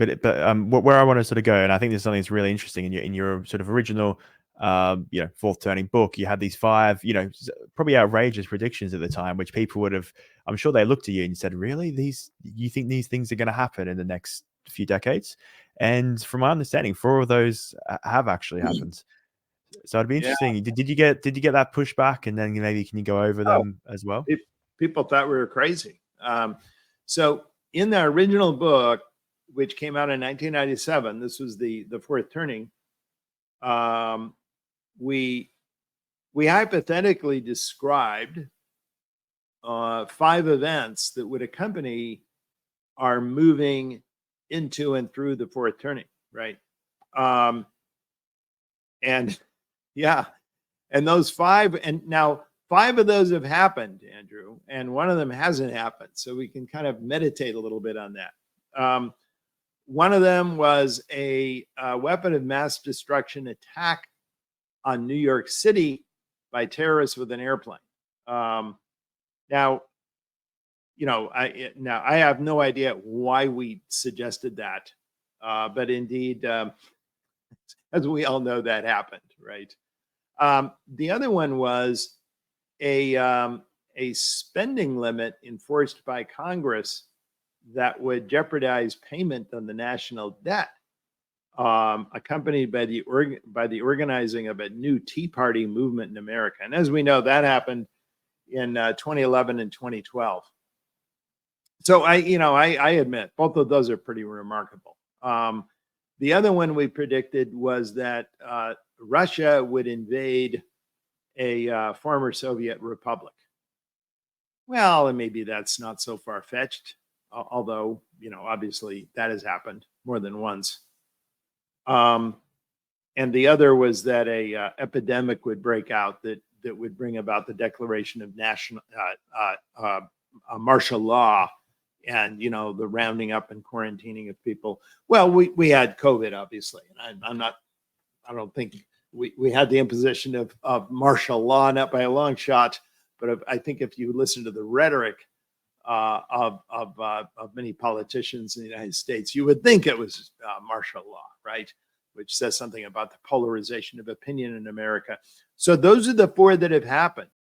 where I want to sort of go, and I think there's something that's really interesting in your sort of original, fourth turning book. You had these 5, probably outrageous predictions at the time, which people would have, I'm sure they looked at you and said, really, you think these things are going to happen in the next few decades? And from my understanding, 4 of those have actually happened. So it'd be interesting. Did you get that pushback? And then maybe can you go over them as well? People thought we were crazy. So in the original book, which came out in 1997, this was the fourth turning. We hypothetically described 5 events that would accompany our moving into and through the fourth turning, right? And those 5, and now 5 of those have happened, Andrew, and one of them hasn't happened. So we can kind of meditate a little bit on that. One of them was a weapon of mass destruction attack on New York City by terrorists with an airplane. Now, I have no idea why we suggested that, but indeed, as we all know, that happened, right? The other one was a spending limit enforced by Congress that would jeopardize payment on the national debt, accompanied by the organizing of a new Tea Party movement in America. And as we know, that happened in 2011 and 2012. So I admit both of those are pretty remarkable. The other one we predicted was that Russia would invade a former Soviet republic. Well, and maybe that's not so far-fetched, although, obviously that has happened more than once. And the other was that a epidemic would break out that would bring about the declaration of national martial law, and the rounding up and quarantining of people. Well, we had COVID, obviously, and I don't think we had the imposition of martial law, not by a long shot, but I think if you listen to the rhetoric of many politicians in the United States, you would think it was martial law, right? Which says something about the polarization of opinion in America. So those are the 4 that have happened.